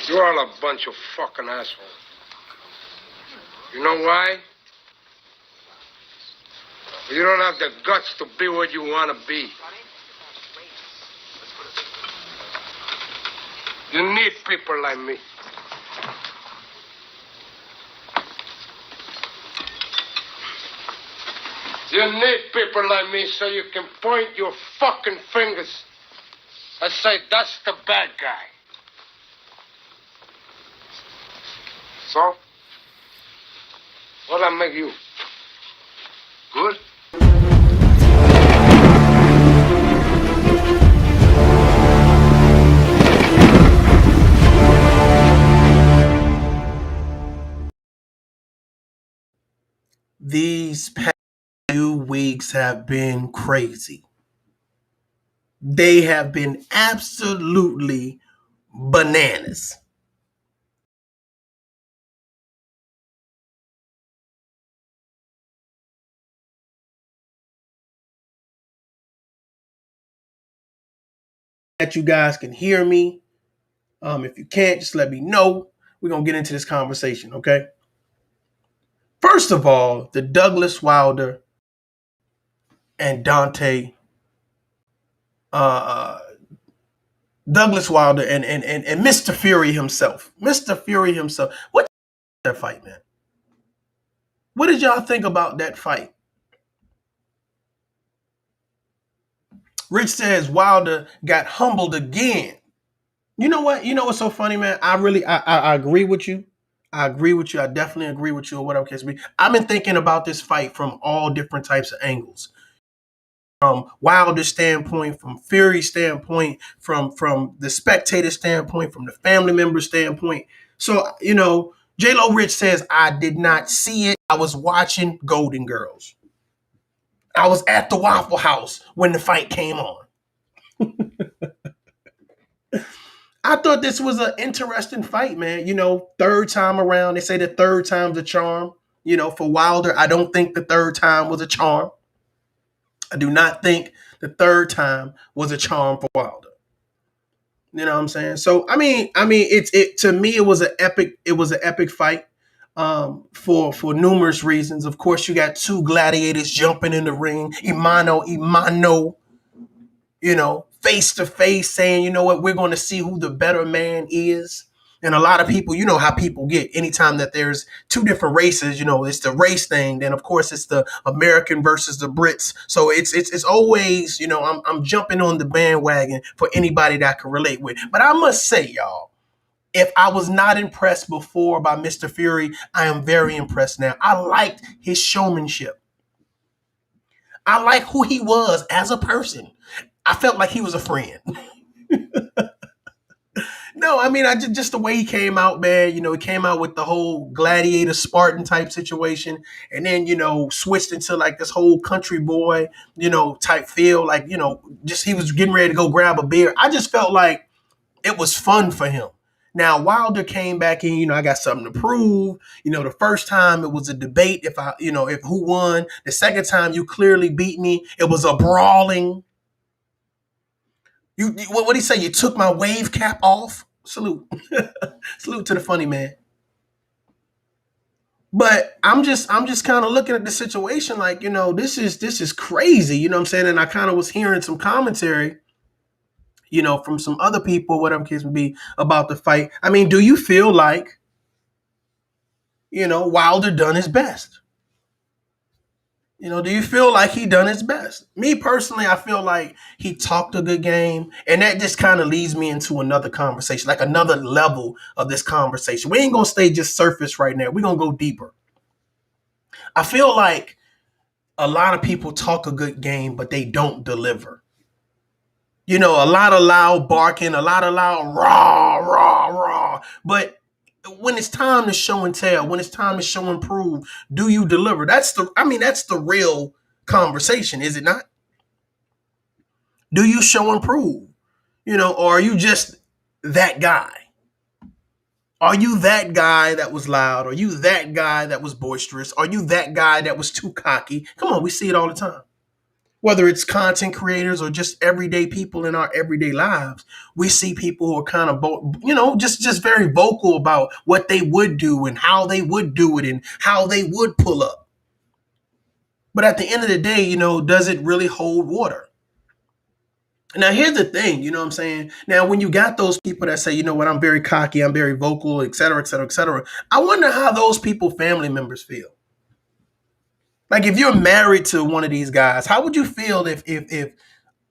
You're all a bunch of fucking assholes. You know why? You don't have the guts to be what you want to be. You need people like me. You need people like me so you can point your fucking fingers and say, that's the bad guy. So, what'll I make you? Good? These past few weeks have been crazy. They have been absolutely bananas. That you guys can hear me. If you can't, just let me know. We're going to get into this conversation, okay? First of all, the Douglas Wilder and Deontay, Douglas Wilder and Mr. Fury himself. Mr. Fury himself. What that fight, man? What did y'all think about that fight? Rich says Wilder got humbled again. You know what? You know what's so funny, man? I agree with you. I agree with you. I definitely agree with you or whatever case be. I've been thinking about this fight from all different types of angles. From Wilder's standpoint, from Fury's standpoint, from the spectator standpoint, from the family member standpoint. So, you know, J-Lo Rich says, I did not see it. I was watching Golden Girls. I was at the Waffle House when the fight came on. I thought this was an interesting fight, man. You know, third time around. They say the third time's a charm. You know, for Wilder, I don't think the third time was a charm. I do not think the third time was a charm for Wilder. You know what I'm saying? So I mean, it to me it was an epic fight for numerous reasons. Of course, you got two gladiators jumping in the ring, Imano, you know, face to face, saying, you know what, we're going to see who the better man is. And a lot of people, you know how people get anytime that there's two different races, you know, it's the race thing. Then of course it's the American versus the Brits. So it's always, you know, I'm jumping on the bandwagon for anybody that I can relate with. But I must say, y'all, if I was not impressed before by Mr. Fury, I am very impressed now. I liked his showmanship. I like who he was as a person. I felt like he was a friend. No, I mean, I just the way he came out, man. You know, he came out with the whole gladiator Spartan type situation, and then, you know, switched into like this whole country boy, you know, type feel. Like, you know, just he was getting ready to go grab a beer. I just felt like it was fun for him. Now Wilder came back in, you know, I got something to prove. You know, the first time it was a debate if who won. The second time you clearly beat me. It was a brawling. What did he say? You took my wave cap off? Salute. Salute to the funny man. But I'm just kind of looking at the situation like, you know, this is crazy, you know what I'm saying? And I kind of was hearing some commentary, you know, from some other people, whatever case would be, about the fight. I mean, do you feel like, you know, Wilder done his best? You know, do you feel like he done his best? Me personally, I feel like he talked a good game, and that just kind of leads me into another conversation, like another level of this conversation. We ain't gonna stay just surface right now. We're gonna go deeper. I feel like a lot of people talk a good game, but they don't deliver. You know, a lot of loud barking, a lot of loud rah, rah, rah. But when it's time to show and tell, when it's time to show and prove, do you deliver? That's the real conversation, is it not? Do you show and prove? You know, or are you just that guy? Are you that guy that was loud? Are you that guy that was boisterous? Are you that guy that was too cocky? Come on, we see it all the time. Whether it's content creators or just everyday people in our everyday lives, we see people who are kind of, just very vocal about what they would do and how they would do it and how they would pull up. But at the end of the day, you know, does it really hold water? Now, here's the thing, you know what I'm saying? Now, when you got those people that say, you know what, I'm very cocky, I'm very vocal, et cetera, et cetera, et cetera, I wonder how those people, family members, feel. Like, if you're married to one of these guys, how would you feel if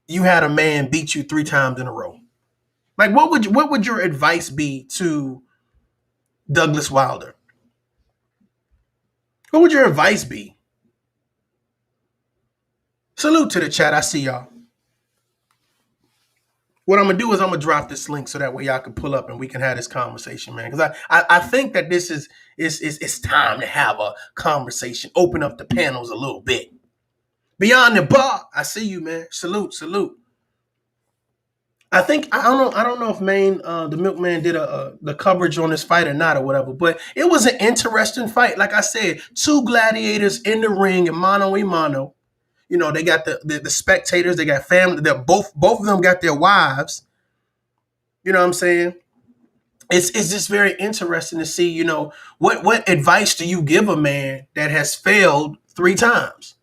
you had a man beat you 3 times in a row? Like, what would your advice be to Douglas Wilder? What would your advice be? Salute to the chat. I see y'all. What I'm gonna do is I'm gonna drop this link so that way y'all can pull up and we can have this conversation, man. Because I think that this is it's time to have a conversation. Open up the panels a little bit. Beyond the bar, I see you, man. Salute. I don't know if the Milkman did the coverage on this fight or not or whatever, but it was an interesting fight. Like I said, 2 gladiators in the ring in mano a mano. You know, they got the spectators, they got family, that both of them got their wives. You know what I'm saying? It's just very interesting to see, you know, what advice do you give a man that has failed 3 times?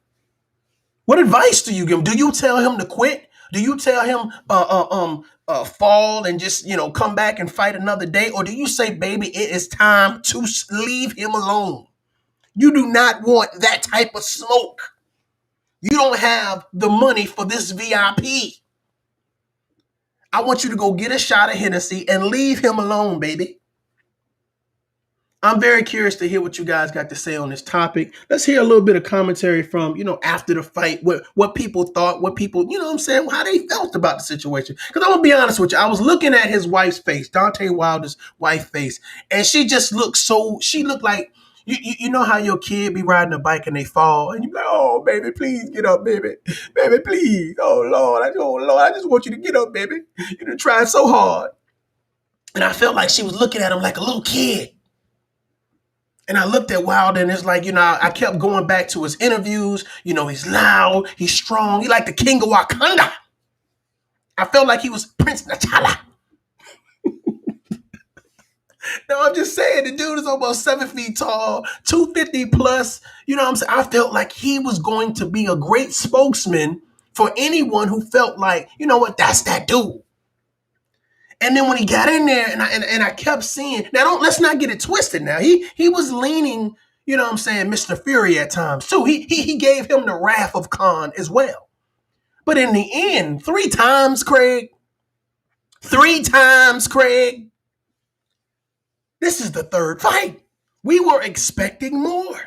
What advice do you give him? Do you tell him to quit? Do you tell him fall and just, you know, come back and fight another day? Or do you say, baby, it is time to leave him alone? You do not want that type of smoke. You don't have the money for this VIP. I want you to go get a shot of Hennessy and leave him alone, baby. I'm very curious to hear what you guys got to say on this topic. Let's hear a little bit of commentary from, you know, after the fight, what people thought, what people, you know what I'm saying, how they felt about the situation. Because I'm going to be honest with you. I was looking at his wife's face, Deontay Wilder's wife's face, and she just looked like, you know how your kid be riding a bike and they fall, and you be like, oh, baby, please get up, baby. Baby, please. Oh, Lord, I just want you to get up, baby. You done tried so hard. And I felt like she was looking at him like a little kid. And I looked at Wilder, and it's like, you know, I kept going back to his interviews. You know, he's loud, he's strong. He like the king of Wakanda. I felt like he was Prince T'Challa. No, I'm just saying, the dude is almost 7 feet tall, 250 plus. You know what I'm saying? I felt like he was going to be a great spokesman for anyone who felt like, you know what, that's that dude. And then when he got in there, and I kept seeing, now let's not get it twisted now. He was leaning, you know what I'm saying, Mr. Fury at times too. He gave him the wrath of Khan as well. But in the end, 3 times, Craig. 3 times, Craig. This is the 3rd fight. We were expecting more.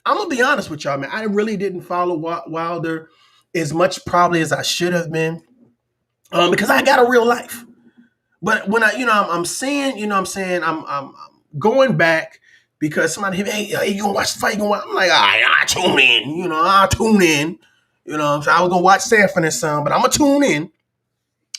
I'm going to be honest with y'all, man. I really didn't follow Wilder as much probably as I should have been. Because I got a real life. But when I'm seeing, you know what I'm saying, I'm going back because somebody hit me, hey, you gonna watch the fight? You gonna watch? I'm like, all right, I'll tune in. You know, I'll tune in. You know what I'm saying? I was gonna watch Sanford and Son, but I'm gonna tune in.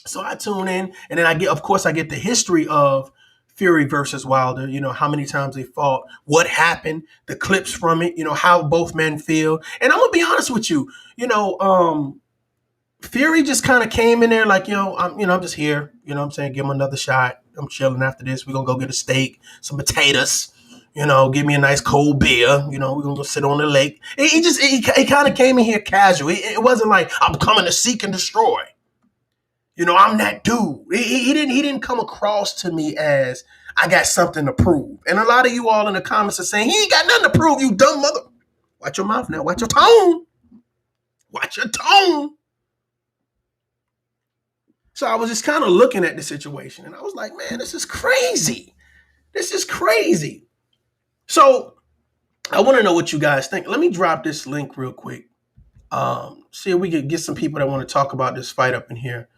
So I tune in, and then I get the history of Fury versus Wilder, you know, how many times they fought, what happened, the clips from it, you know, how both men feel. And I'm gonna be honest with you, you know, Fury just kind of came in there like, I'm just here. You know what I'm saying? Give him another shot. I'm chilling after this. We're going to go get a steak, some potatoes, you know, give me a nice cold beer. You know, we're going to go sit on the lake. He kind of came in here casual. It wasn't like, I'm coming to seek and destroy. You know, I'm that dude. He didn't come across to me as I got something to prove. And a lot of you all in the comments are saying, he ain't got nothing to prove, you dumb mother. Watch your mouth now. Watch your tone. Watch your tone. So I was just kind of looking at the situation, and I was like, man, this is crazy. This is crazy. So I want to know what you guys think. Let me drop this link real quick. See if we can get some people that want to talk about this fight up in here.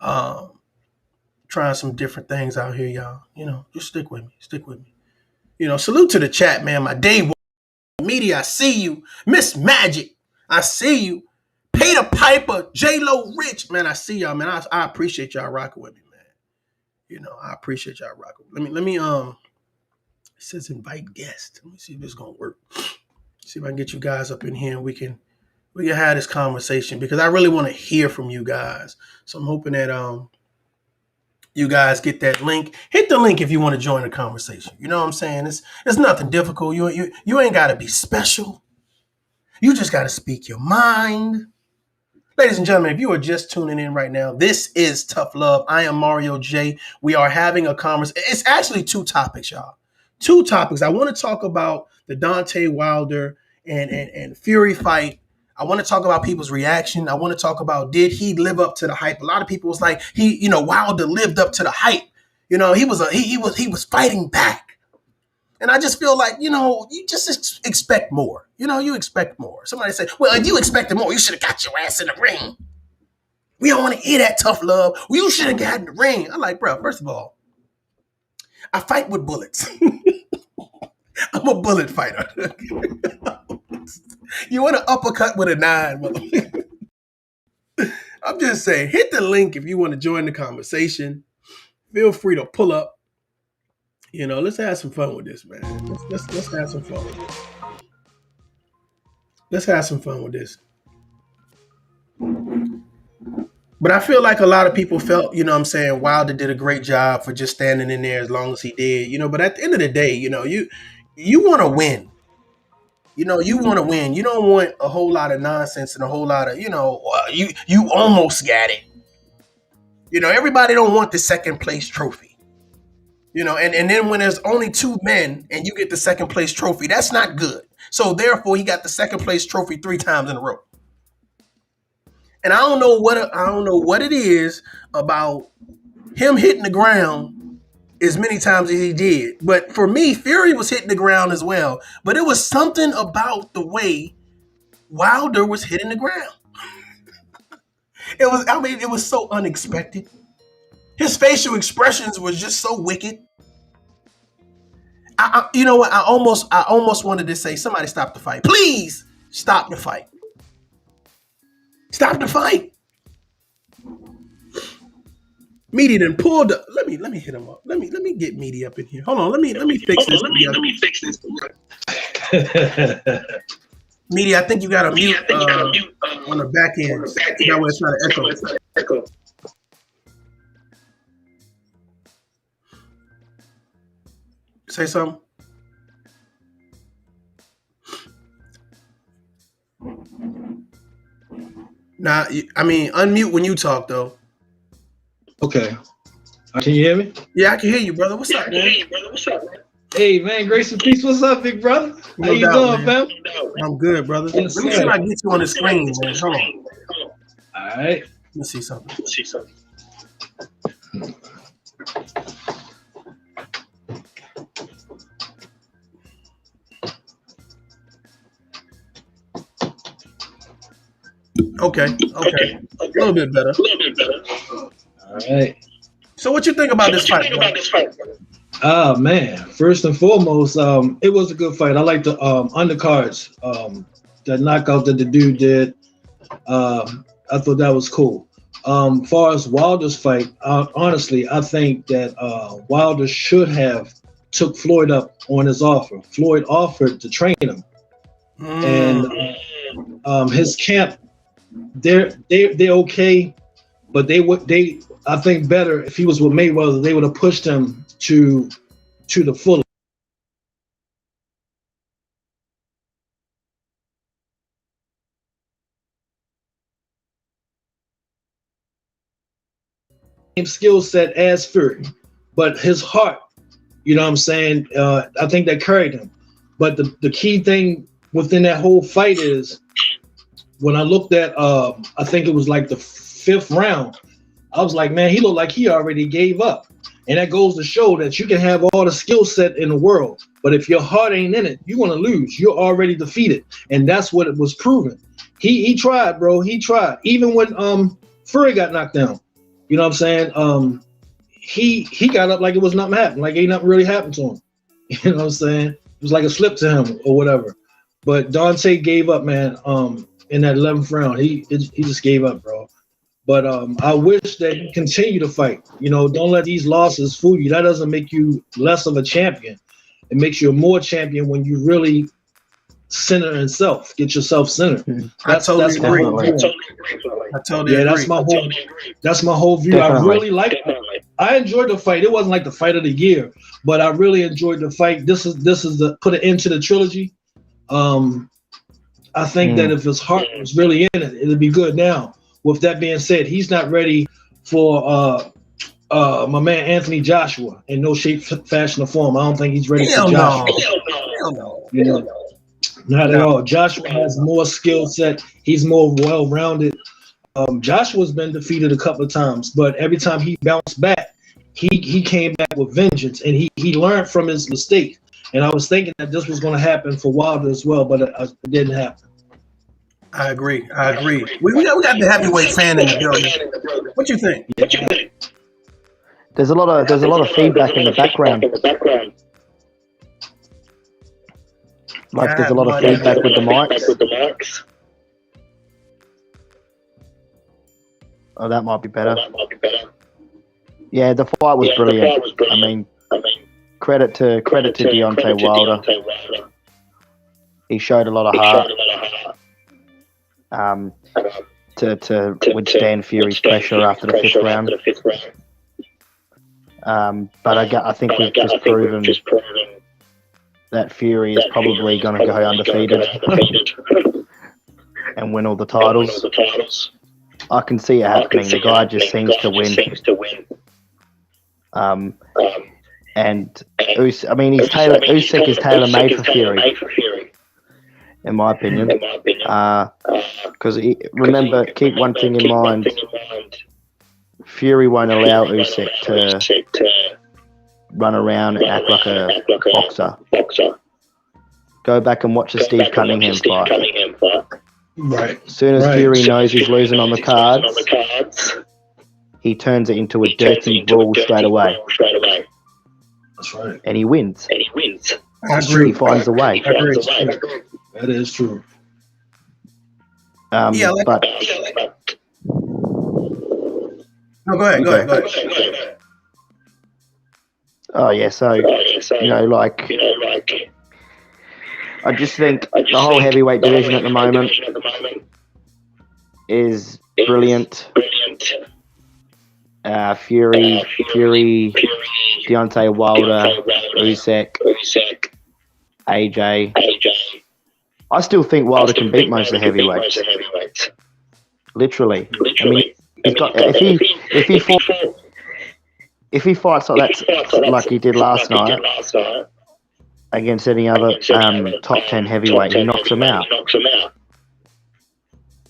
Trying some different things out here, y'all. You know, just stick with me. Stick with me. You know, salute to the chat, man. My day one media, I see you. Miss Magic, I see you. Peter Piper, J-Lo Rich, man, I see y'all, man. I appreciate y'all rocking with me, man. You know, I appreciate y'all rocking. Let me it says invite guests. Let me see if this is gonna work. See if I can get you guys up in here and we can have this conversation because I really want to hear from you guys. So I'm hoping that you guys get that link. Hit the link if you want to join the conversation. You know what I'm saying? It's nothing difficult. You ain't gotta be special. You just gotta speak your mind. Ladies and gentlemen, if you are just tuning in right now, this is Tough Love. I am Mario J. We are having a conversation. It's actually two topics, y'all. Two topics. I want to talk about the Deontay Wilder and Fury fight. I want to talk about people's reaction. I want to talk about, did he live up to the hype? A lot of people was like, Wilder lived up to the hype. You know, he was fighting back. And I just feel like, you just expect more. You expect more. Somebody say, well, if you expected more, you should have got your ass in the ring. We don't want to hear that tough love. Well, you should have got in the ring. I'm like, bro, first of all, I fight with bullets. I'm a bullet fighter. You want to uppercut with a 9. I'm just saying, hit the link if you want to join the conversation. Feel free to pull up. Let's have some fun with this, man. Let's have some fun with this. Let's have some fun with this. But I feel like a lot of people felt, Wilder did a great job for just standing in there as long as he did, but at the end of the day, you want to win. You want to win. You don't want a whole lot of nonsense and a whole lot of, you almost got it. Everybody don't want the second place trophy. And then when there's only 2 men and you get the second place trophy, that's not good. So therefore, he got the second place trophy 3 times in a row. And I don't know what it is about him hitting the ground as many times as he did. But for me, Fury was hitting the ground as well. But it was something about the way Wilder was hitting the ground. It was so unexpected. His facial expressions was just so wicked. You know what? I almost wanted to say, somebody stop the fight. Please stop the fight. Stop the fight. Meaty then pulled up. Let me hit him up. Let me get Meaty up in here. Hold on. Let me fix this. Let me fix this. Meaty, I think you got a mute on the back end. That way it's not an echo. Say something. Nah, unmute when you talk though. Okay. Can you hear me? Yeah, I can hear you, brother. What's up, man? Hey, man, grace and peace. What's up, big brother? How you doing, fam? I'm good, brother. Let me see if I can get you on the screen, man. Hold on. All right. Let me see something. Okay. A little bit better. All right. So what you think about this fight? Oh, man. First and foremost, it was a good fight. I like the undercards, the knockout that the dude did. I thought that was cool. Far as Wilder's fight, honestly, I think that Wilder should have took Floyd up on his offer. Floyd offered to train him. And his camp, they're okay, but I think better if he was with Mayweather, they would have pushed him to the full. Same skill set as Fury, but his heart, you know what I'm saying? I think that carried him. But the key thing within that whole fight is when I looked at, I think it was like the 5th round, I was like, man, he looked like he already gave up. And that goes to show that you can have all the skill set in the world, but if your heart ain't in it, you're gonna lose. You're already defeated, and that's what it was proven. He tried, bro. He tried. Even when Fury got knocked down, you know what I'm saying? He got up like it was nothing happened, like ain't nothing really happened to him. You know what I'm saying? It was like a slip to him or whatever. But Deontay gave up, man. In that 11th round, he just gave up, bro. But I wish that he continue to fight. You know, don't let these losses fool you. That doesn't make you less of a champion. It makes you a more champion when you really center in self. Get yourself centered. I totally agree. I totally agree. That's my whole view. Definitely. I really liked it. I enjoyed the fight. It wasn't like the fight of the year, but I really enjoyed the fight. This is the put an end to the trilogy. I think that if his heart was really in it, it'd be good. Now, with that being said, he's not ready for my man Anthony Joshua in no shape, fashion, or form. I don't think he's ready for Joshua. Hell no. You know, not at all. Joshua has more skill set. He's more well-rounded. Joshua's been defeated a couple of times, but every time he bounced back, he came back with vengeance, and he learned from his mistake. And I was thinking that this was going to happen for Wilder as well, but it didn't happen. I agree. We got the heavyweight fan in the building. What you think? There's a lot of feedback in the background. Like there's a lot of feedback with the mics. Oh, that might be better. Yeah, the fight was brilliant. I mean, credit to Deontay Wilder. He showed a lot of heart to withstand Fury's pressure after the fifth round. But I think we've just proven that Fury is probably going to go undefeated and win all the titles. I can see it happening. The guy just seems to win. And Usyk is tailor-made for Fury, in my opinion. Because remember, keep one thing in mind: Fury won't allow Usyk to run around and act like a boxer. Go back and watch the Steve Cunningham fight. Right. As soon as Fury knows he's losing on the cards, he turns it into a dirty brawl straight away. That's right. And he wins. I agree. He finds a way. I agree. That is true. No, go ahead. Oh yeah, so I just think the whole heavyweight division at the moment is brilliant. Fury, Deontay Wilder, Usyk, AJ. I still think Wilder can beat most of the heavyweights. Literally. I mean, he's got, if he fights like that, like he did last night against any other top 10 heavyweight, he knocks him out.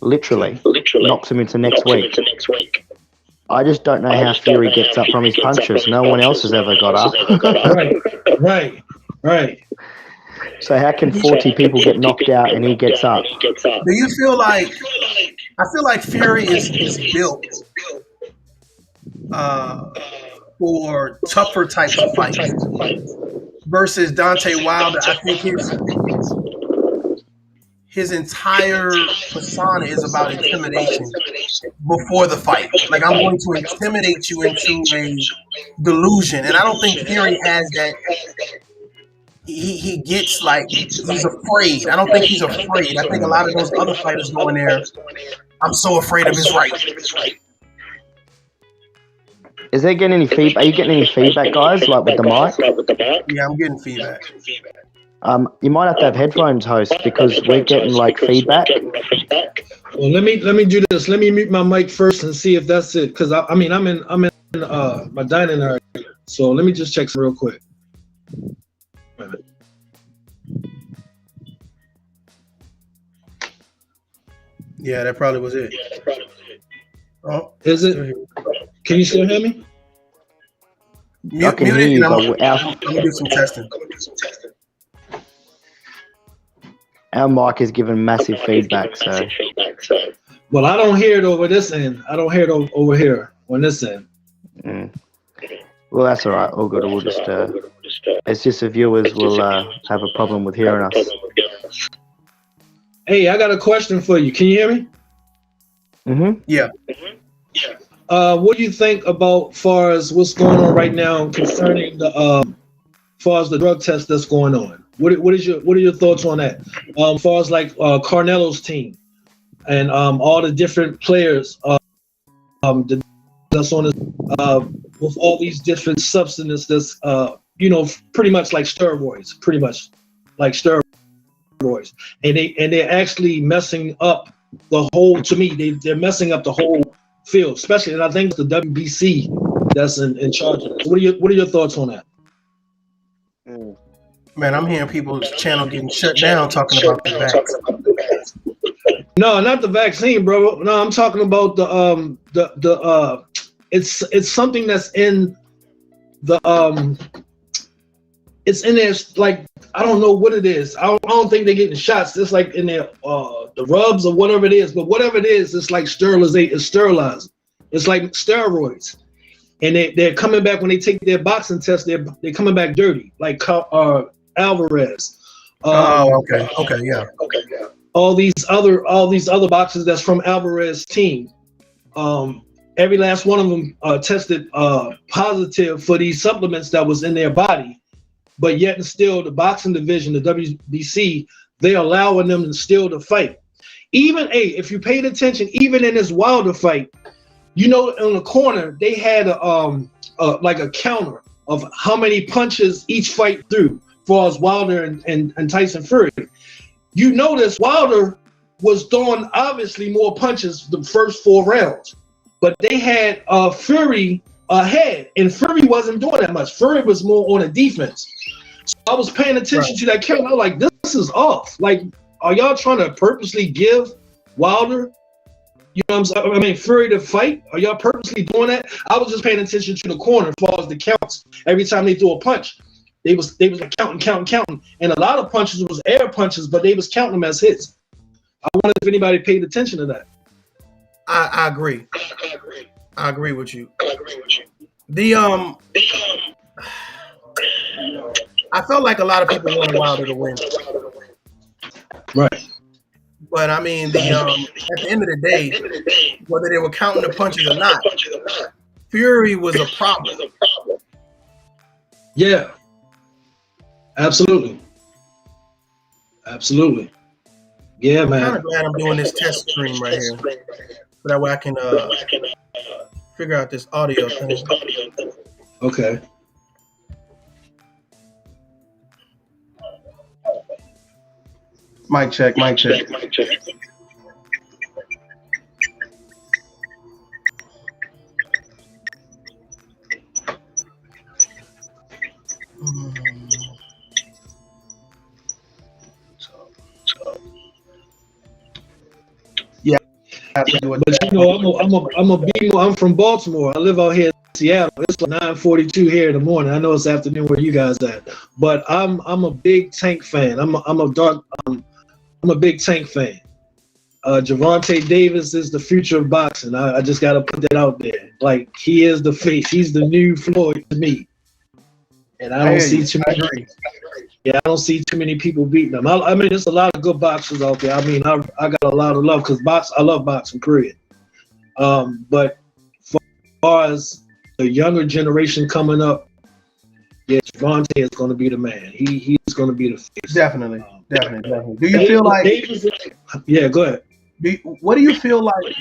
Literally knocks him into next week. I just don't know how Fury gets up from his punches. No one else has ever got up. Right. So how can 40 people get knocked out and he gets up? Do you feel like? I feel like Fury is built for tougher types of fights versus Deontay Wilder. I think his entire persona is about intimidation before the fight. Like, I'm going to intimidate you into a delusion, and I don't think Fury has that. He gets like he's afraid. I don't think he's afraid. I think a lot of those other fighters go in there, I'm so afraid of his right. Is there getting any feedback? Are you getting any feedback, guys? Like with the mic? Yeah, I'm getting feedback. You might have to have headphones, host, because we're getting like feedback. Well, let me do this. Let me mute my mic first and see if that's it. Because I'm in my dining area. So let me just check some real quick. Wait a minute. Yeah, that probably was it. Oh, is it? Can you still hear me? Mute, I can mute hear it, you, and but I'm gonna do some testing. our mic is giving massive feedback. So Well, I don't hear it over this end. I don't hear it over here on this end. well, that's all right. All good. We'll just it's just the viewers will have a problem with hearing us. Hey, I got a question for you. Can you hear me? Yeah. What do you think about far as what's going on right now concerning the far as the drug test that's going on? What are your thoughts on that? Far as like Carnelo's team and all the different players that's on with all these different substances that's pretty much like steroids, and they're actually messing up the whole. To me, they're messing up the whole field, especially, and I think it's the WBC that's in charge of this. What are your thoughts on that? Man, I'm hearing people's channel getting shut down talking about the vaccine. No, not the vaccine, bro. No, I'm talking about it's something that's in the it's in there, like, I don't know what it is. I don't think they're getting shots. It's like in there the rubs or whatever it is, but whatever it is, it's like sterilizing. It's like steroids. And they're coming back when they take their boxing test, they're coming back dirty, like Alvarez. Okay, yeah. All these other boxers that's from Alvarez's team. Every last one of them tested positive for these supplements that was in their body, but yet and still the boxing division, the WBC, they're allowing them still to fight. Even if you paid attention, even in this Wilder fight, in the corner they had a counter of how many punches each fight threw, as far as Wilder and Tyson Fury. You notice Wilder was throwing obviously more punches the first 4 rounds, but they had Fury ahead, and Fury wasn't doing that much. Fury was more on the defense. So I was paying attention to that count. I was like, this is off. Like, are y'all trying to purposely give Wilder, Fury to fight? Are y'all purposely doing that? I was just paying attention to the corner as far as the counts. Every time they threw a punch, they was like counting, and a lot of punches was air punches, but they was counting them as hits. I wonder if anybody paid attention to that. I agree. I agree with you. I felt like a lot of people wanted Wilder to win. Right. But I mean, at the end of the day, whether they were counting the punches or not, Fury was a problem. Yeah. Absolutely. Yeah, man. I'm kind of glad I'm doing this test stream right here, so that way I can figure out this audio thing. Okay. Mic check. Yeah. But I'm from Baltimore. I live out here in Seattle. It's 9:42 here in the morning. I know it's afternoon where you guys at, but I'm a big Tank fan. I'm a big Tank fan. Gervonta Davis is the future of boxing. I just got to put that out there. Like, he is the face. He's the new Floyd to me. And I don't see too many. Yeah, I don't see too many people beating them. I mean, there's a lot of good boxers out there. I mean, I got a lot of love because I love boxing, period. But as far as the younger generation coming up, yeah, Gervonta is going to be the man. He's going to be the face. Definitely. Do you feel like? Yeah, go ahead. What do you feel like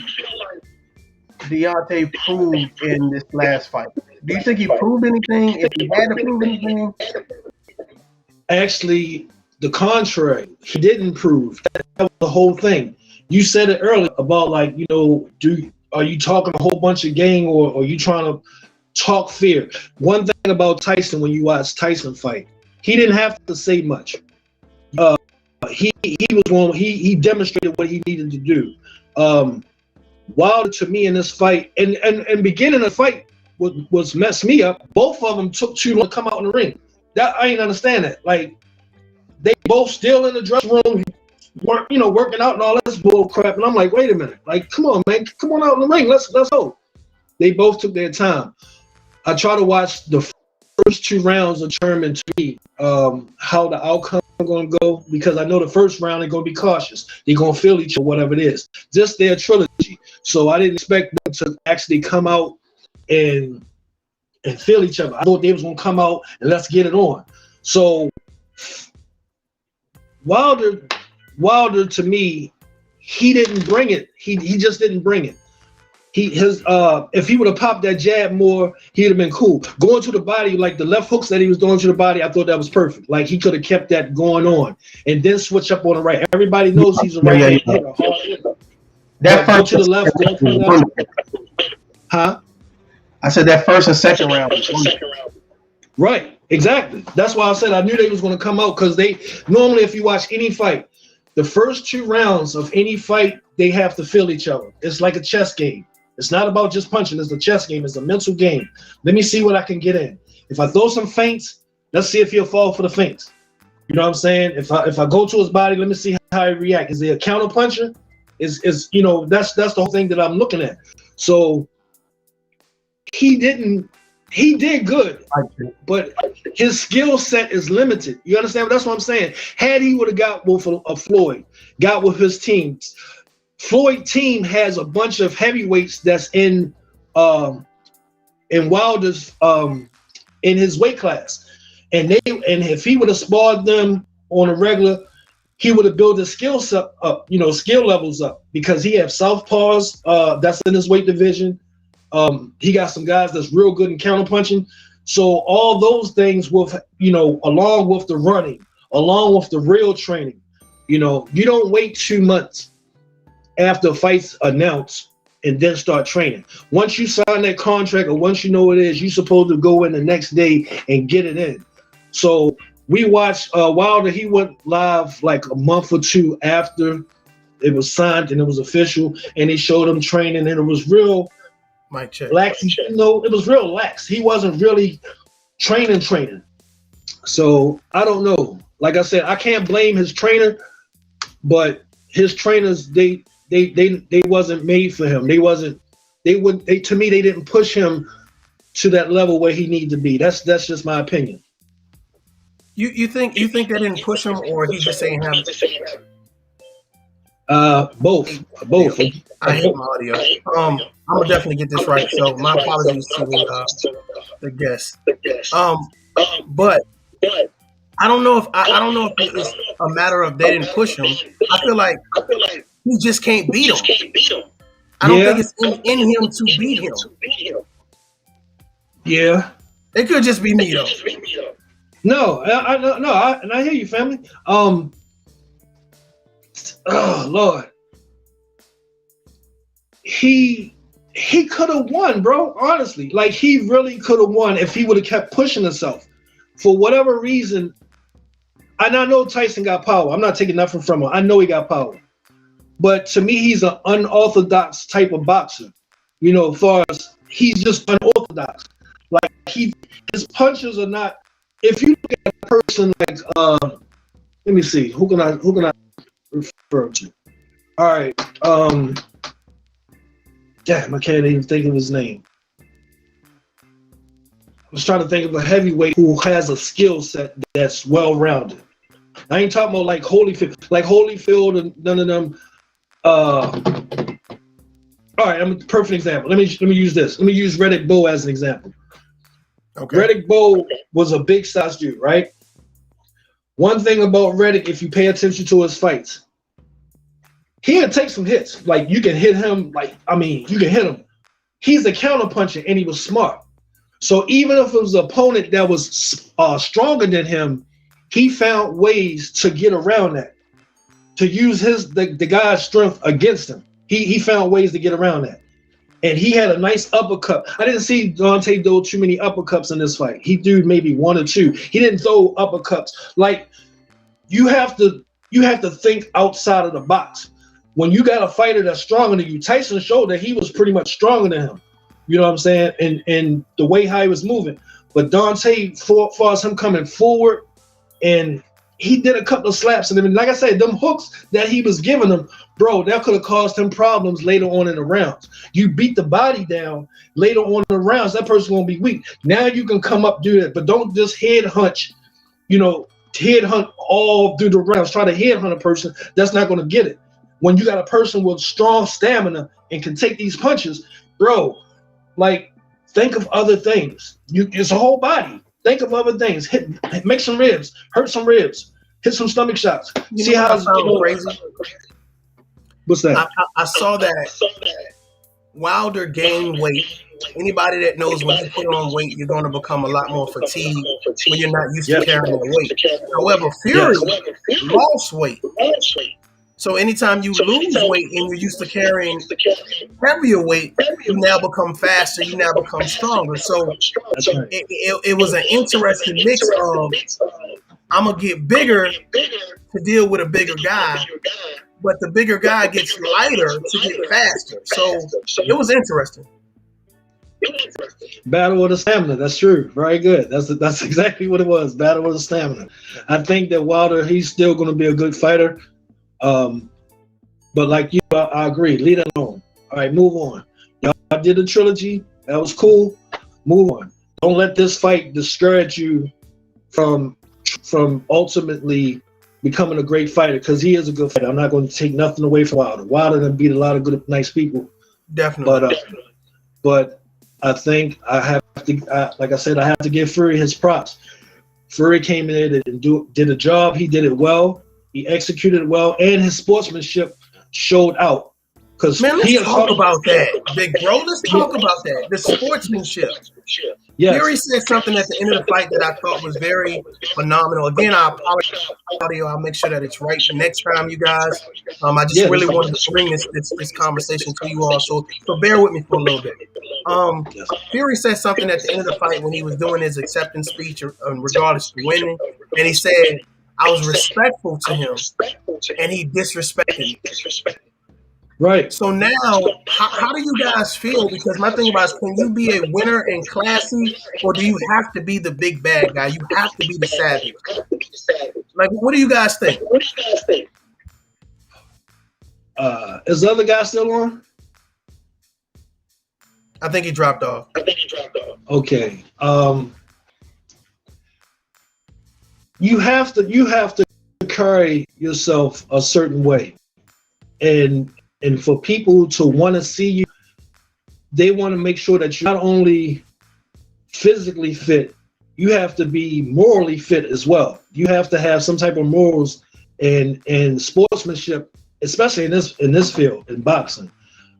Deontay proved in this last fight? Do you think he proved anything? If he had to prove anything? Actually, the contrary. He didn't prove. That was the whole thing. You said it earlier about, like, are you talking a whole bunch of gang, or are you trying to talk fear? One thing about Tyson, when you watch Tyson fight, he didn't have to say much. He was one. He demonstrated what he needed to do. Wilder, to me, in this fight, and beginning the fight, was messed me up. Both of them took too long to come out in the ring. That I ain't understand that. Like they both still in the dressing room, working out and all this bull crap. And I'm like, wait a minute, like come on, man, come on out in the ring. Let's go. They both took their time. I try to watch the first 2 rounds of determine to me how the outcome is going to go, because I know the first round they're going to be cautious. They're going to feel each other, whatever it is. Just their trilogy. So I didn't expect them to actually come out and feel each other. I thought they was going to come out and let's get it on. So Wilder to me, he didn't bring it. He just didn't bring it. If he would have popped that jab more, he'd have been cool. Going to the body, like the left hooks that he was doing to the body, I thought that was perfect. Like he could have kept that going on and then switch up on the right. Everybody knows he's a right hitter. That first to the left, huh? I said that first and second round. Right, exactly. That's why I said I knew they was going to come out, because they normally, if you watch any fight, the first 2 rounds of any fight, they have to feel each other. It's like a chess game. It's not about just punching. It's a chess game. It's a mental game. Let me see what I can get in. If I throw some feints, let's see if he'll fall for the feints. You know what I'm saying? If I go to his body, let me see how he reacts. Is he a counter puncher? Is that's the whole thing that I'm looking at. So he did good, but his skill set is limited. You understand? That's what I'm saying. Had he would have got with Floyd, got with his team. Floyd team has a bunch of heavyweights that's in Wilder's in his weight class, and if he would have sparred them on a regular, he would have built his skill set up, skill levels up, because he has southpaws that's in his weight division. He got some guys that's real good in counterpunching. So all those things with along with the running, along with the real training, you don't wait 2 months after fights announced and then start training. Once you sign that contract, or once you know what it is, you're supposed to go in the next day and get it in. So we watched Wilder. He went live like a month or 2 after it was signed and it was official, and he showed him training, and it was real lax. It was real lax. He wasn't really training. So I don't know. Like I said, I can't blame his trainer, but his trainers, they wasn't made for him. To me, they didn't push him to that level where he needed to be. That's just my opinion. You think they didn't push him, or he just ain't have? Both. I hate my audio. I'm gonna definitely get this right. So my apologies to the guest. But I don't know if it's a matter of they didn't push him. I feel like he just can't beat him. I don't think it's in him to beat him. Yeah, it could just be me though. No, I hear you, family. Oh Lord, he could have won, bro. Honestly, like he really could have won if he would have kept pushing himself. For whatever reason, and I know Tyson got power. I'm not taking nothing from him. I know he got power, but to me, he's an unorthodox type of boxer. As far as he's just unorthodox. Like his punches are not. If you look at a person like, let me see, who can I refer to? All right, damn, I can't even think of his name. I was trying to think of a heavyweight who has a skill set that's well-rounded. I ain't talking about like Holyfield and none of them. All right, I'm a perfect example. Let me use this. Let me use Riddick Bowe as an example. Okay. Riddick Bowe was a big size dude, right? One thing about Riddick, if you pay attention to his fights, he'll take some hits. Like you can hit him, you can hit him. He's a counter puncher, and he was smart. So even if it was an opponent that was stronger than him, he found ways to get around that, to use the guy's strength against him. He found ways to get around that. And he had a nice uppercut. I didn't see Deontay throw too many uppercuts in this fight. He threw maybe 1 or 2. He didn't throw uppercuts. Like you have to think outside of the box. When you got a fighter that's stronger than you, Tyson showed that he was pretty much stronger than him. You know what I'm saying? And the way how he was moving. But Deontay, far as him coming forward, and he did a couple of slaps, and like I said, them hooks that he was giving him, bro, that could have caused him problems later on in the rounds. You beat the body down later on in the rounds, that person's gonna be weak. Now you can come up, do that, but don't just head hunch, head hunt all through the rounds. Try to head hunt a person that's not gonna get it. When you got a person with strong stamina and can take these punches, bro, like think of other things. It's a whole body. Think of other things. Make some ribs, hurt some ribs, hit some stomach shots. See how it's crazy. What's that? I saw that Wilder gained weight. Anybody that knows when you put on weight, you're going to become a lot more fatigued when you're not used to carrying the weight. However, Fury lost weight. So anytime you lose weight and you're used to carrying heavier weight, you now become faster, you now become stronger. So it was an interesting mix of I'm going to get bigger to deal with a bigger guy, but the bigger guy gets lighter to get faster. So it was interesting. Battle of the stamina. That's true. Very good. That's exactly what it was. Battle of the stamina. I think that Wilder, he's still going to be a good fighter. But like you, I agree. Leave it alone. All right, move on. Y'all did a trilogy. That was cool. Move on. Don't let this fight discourage you from ultimately becoming a great fighter, because he is a good fighter. I'm not going to take nothing away from Wilder. Wilder done beat a lot of good, nice people. Definitely. But I think I have to, like I said, I have to give Fury his props. Fury came in and did a job. He did it well. He executed it well, and his sportsmanship showed out. Man, let's talk about that, big bro. Let's talk about that. The sportsmanship. Yes. Fury said something at the end of the fight that I thought was very phenomenal. Again, I apologize. I'll make sure that it's right the next time, you guys. I just really wanted to bring this conversation to you all, so bear with me for a little bit. Fury said something at the end of the fight when he was doing his acceptance speech, regardless of winning, and he said, "I was respectful to him, and he disrespected me." Right. So now, how do you guys feel? Because my thing about it is, can you be a winner and classy, or do you have to be the big bad guy? You have to be the savage. Like, what do you guys think? Is the other guy still on? I think he dropped off. Okay. You have to carry yourself a certain way, and for people to want to see you, they want to make sure that you're not only physically fit, you have to be morally fit as well. You have to have some type of morals and sportsmanship, especially in this field, in boxing.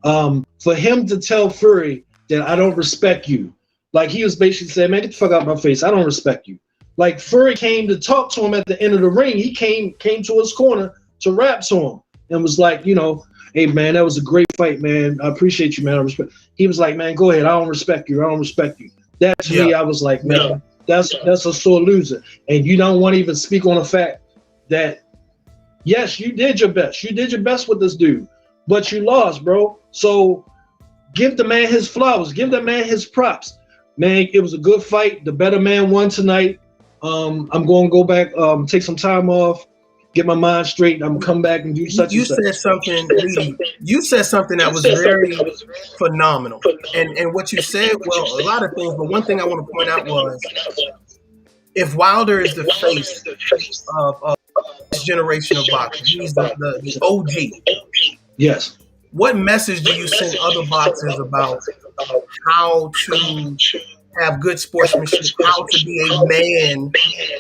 For him to tell Fury that I don't respect you, like he was basically saying, man, get the fuck out of my face. I don't respect you. Like Fury came to talk to him at the end of the ring. He came to his corner to rap to him and was like, hey man, that was a great fight, man. I appreciate you, man. I respect. He was like, man, go ahead. I don't respect you. That to me, I was like, man, that's a sore loser. And you don't want to even speak on the fact that, yes, you did your best. You did your best with this dude, but you lost, bro. So give the man his flowers. Give the man his props. Man, it was a good fight. The better man won tonight. I'm going to go back, take some time off, get my mind straight. I'm gonna come back and do such and such. You said something that was very phenomenal. And what you said, well, a lot of things, but one thing I want to point out was, if Wilder is the face of this generation of boxing, he's the OG. Yes. What message do you send other boxers about how to have good sportsmanship, how to be a man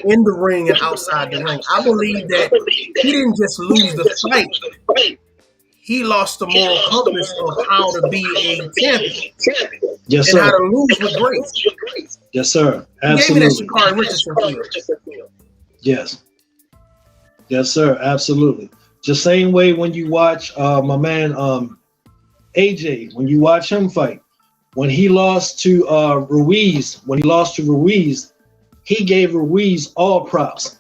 in the ring and outside the ring? I believe that he didn't just lose the fight. He lost the moral compass of how to be a champion. Yes, and sir. how to lose with grace. Yes, sir. Absolutely. He gave me that Sha'Carri Richardson feel. Yes. Yes, sir. Absolutely. Just same way when you watch my man AJ, when you watch him fight. When he lost to Ruiz, he gave Ruiz all props.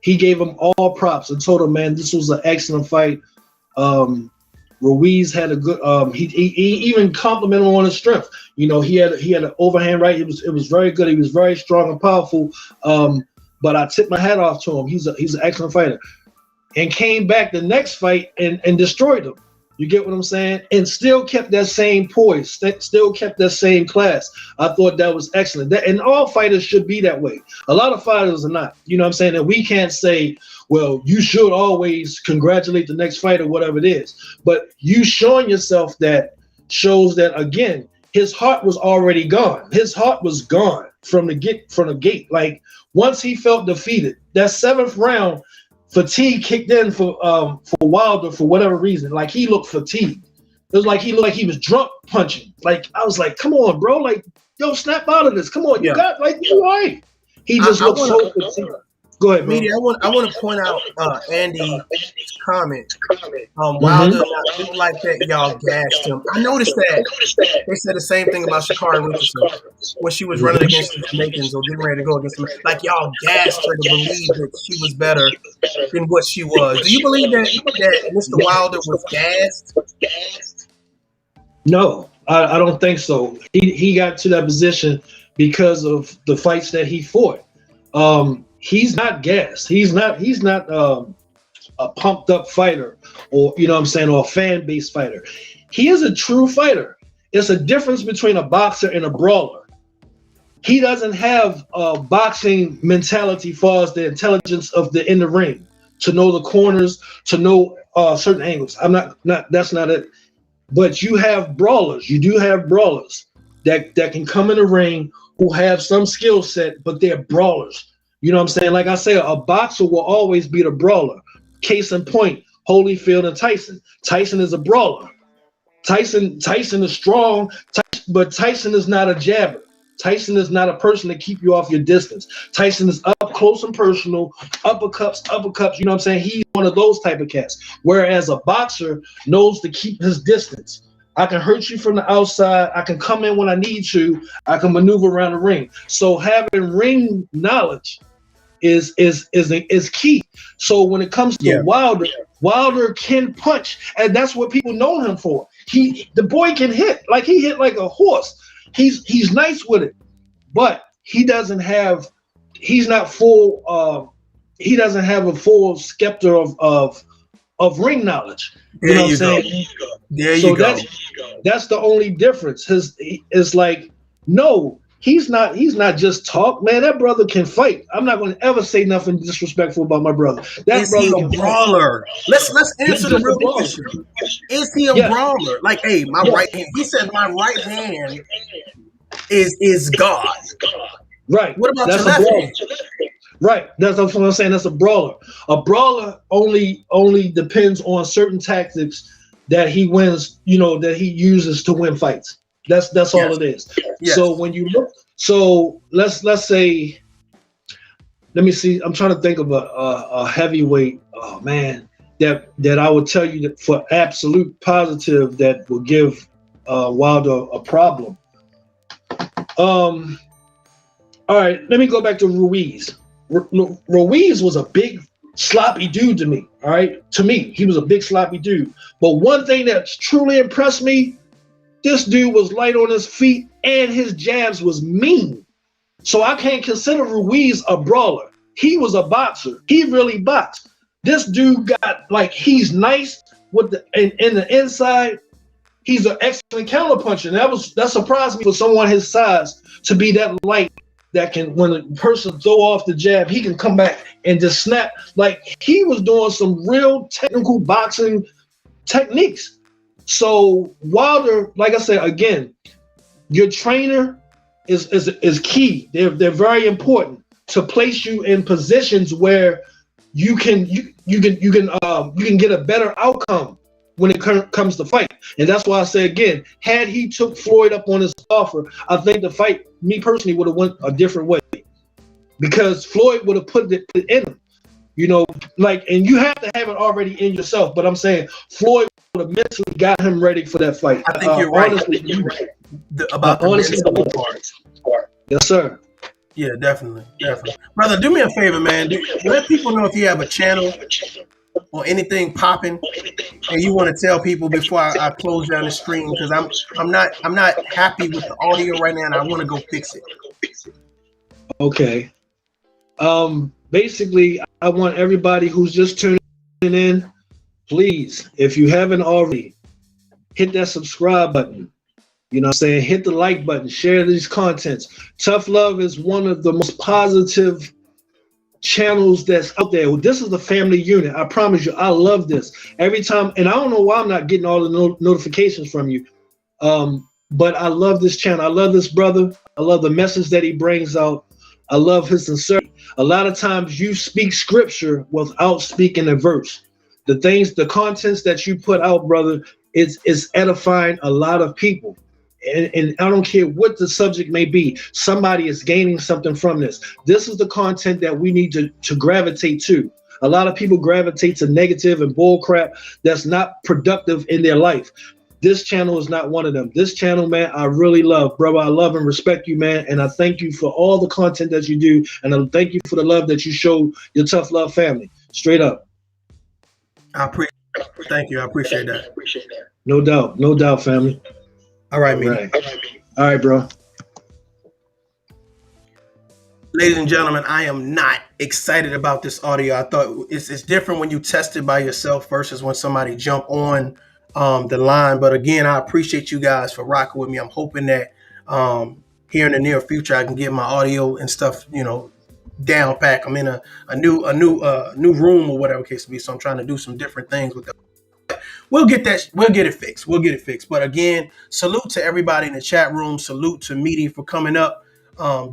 He gave him all props and told him, man, this was an excellent fight. Ruiz had a good. He even complimented him on his strength. You know, he had an overhand right. It was very good. He was very strong and powerful. But I tipped my hat off to him. He's an excellent fighter, and came back the next fight and destroyed him. You get what I'm saying? And still kept that same poise, still kept that same class. I thought that was excellent. And all fighters should be that way. A lot of fighters are not. You know what I'm saying? And we can't say, well, you should always congratulate the next fighter, whatever it is. But you showing yourself that shows that, again, his heart was already gone. His heart was gone from the gate. Like, once he felt defeated, that 7th round, fatigue kicked in for Wilder for whatever reason. Like, he looked fatigued. It was like he looked like he was drunk punching. Like, I was like, come on, bro. Like, yo, snap out of this. Come on, you got, like, you all right. He just looked so fatigued. Go ahead, Media. I want to point out Andy's comment. Wilder didn't like that y'all gassed him. I noticed that they said the same thing about Sha'Carri Richardson when she was running against the Jamaicans or getting ready to go against them. Like, y'all gassed her to believe that she was better than what she was. Do you believe that Mr. Wilder was gassed? No, I don't think so. He got to that position because of the fights that he fought. He's not gassed. He's not a pumped up fighter, or you know what I'm saying, or a fan base fighter. He is a true fighter. It's a difference between a boxer and a brawler. He doesn't have a boxing mentality as far as the intelligence of in the ring, to know the corners, to know certain angles. That's not it. But you have brawlers. You do have brawlers that can come in the ring who have some skill set, but they're brawlers. You know what I'm saying? Like I say, a boxer will always be the brawler. Case in point, Holyfield and Tyson. Tyson is a brawler. Tyson is strong, but Tyson is not a jabber. Tyson is not a person to keep you off your distance. Tyson is up close and personal, uppercuts. You know what I'm saying? He's one of those type of cats. Whereas a boxer knows to keep his distance. I can hurt you from the outside. I can come in when I need to. I can maneuver around the ring. So having ring knowledge is key. So when it comes to Wilder can punch, and that's what people know him for. The boy can hit. Like, he hit like a horse. He's nice with it, but he doesn't have a full scepter of ring knowledge. You know what I'm saying? There you go. That's the only difference. It's like, no, he's not just talk, man. That brother can fight. I'm not going to ever say nothing disrespectful about my brother. Is he a brawler? Let's answer the real question. Is he a brawler? Like, hey, my right hand. He said my right hand is God. Right. What about your left hand? Right. That's what I'm saying. That's a brawler. A brawler only depends on certain tactics that he wins, you know, that he uses to win fights. That's all it is. Yes. So when you look, so let's say, let me see. I'm trying to think of a heavyweight. Oh man, that I would tell you that for absolute positive that will give Wilder a problem. All right, let me go back to Ruiz. Ruiz was a big sloppy dude to me. All right, to me, he was a big sloppy dude. But one thing that's truly impressed me. This dude was light on his feet and his jabs was mean. So I can't consider Ruiz a brawler. He was a boxer. He really boxed. This dude got, like, he's nice with in the inside. He's an excellent counterpuncher. That surprised me for someone his size to be that light, that can, when a person throw off the jab, he can come back and just snap. Like, he was doing some real technical boxing techniques. So Wilder, like I said, again, your trainer is key. They're very important to place you in positions where you can get a better outcome when it comes to fight. And that's why I say again, had he took Floyd up on his offer, I think the fight, me personally, would have went a different way, because Floyd would have put it in him. You know, like, and you have to have it already in yourself. But I'm saying Floyd would have mentally got him ready for that fight. I think you're right. About the part. Yes, sir. Yeah, definitely. Brother, do me a favor, man. Let people know if you have a channel or anything popping, and you want to tell people before I close down the stream, because I'm not happy with the audio right now, and I want to go fix it. Okay. Basically, I want everybody who's just tuning in, please, if you haven't already, hit that subscribe button. You know what I'm saying? Hit the like button, share these contents. Tough Love is one of the most positive channels that's out there. This is the family unit. I promise you, I love this. Every time, and I don't know why I'm not getting all the notifications from you, but I love this channel. I love this brother. I love the message that he brings out. I love his sincerity. A lot of times you speak scripture without speaking a verse. The contents that you put out, brother, is edifying a lot of people. And I don't care what the subject may be, somebody is gaining something from this. This is the content that we need to gravitate to. A lot of people gravitate to negative and bull crap that's not productive in their life. This channel is not one of them. This channel, man, I really love, brother. I love and respect you, man. And I thank you for all the content that you do. And I thank you for the love that you show your Tough Love family. Straight up. Thank you. I appreciate that. No doubt, family. All right, all right, bro. Ladies and gentlemen, I am not excited about this audio. I thought it's different when you test it by yourself versus when somebody jump on the line. But again, I appreciate you guys for rocking with me. I'm hoping that here in the near future I can get my audio and stuff, down pack. I'm in a new room or whatever case to be. So I'm trying to do some different things with that. We'll get it fixed. But again, salute to everybody in the chat room. Salute to Meaty for coming up.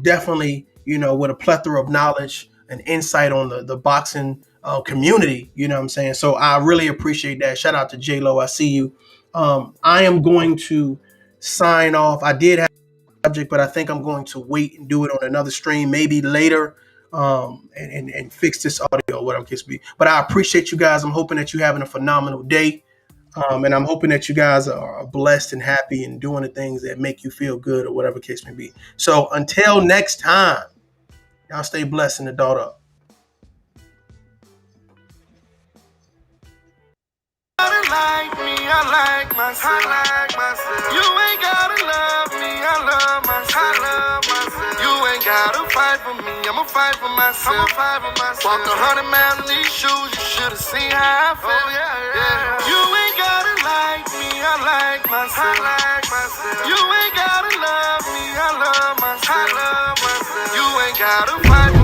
Definitely, with a plethora of knowledge and insight on the boxing community. You know what I'm saying? So I really appreciate that. Shout out to J-Lo. I see you. I am going to sign off. I did have a subject, but I think I'm going to wait and do it on another stream, maybe later, and fix this audio, whatever case be. But I appreciate you guys. I'm hoping that you're having a phenomenal day. And I'm hoping that you guys are blessed and happy and doing the things that make you feel good or whatever case may be. So until next time, y'all stay blessed and adult up. I like myself. You ain't gotta love me, I love myself. You ain't gotta fight for me, I'ma fight for myself. Walked 100 miles in these shoes, you should've seen how I felt. Oh, yeah. You ain't gotta like me, I like myself. You ain't gotta love me, I love myself. You ain't gotta fight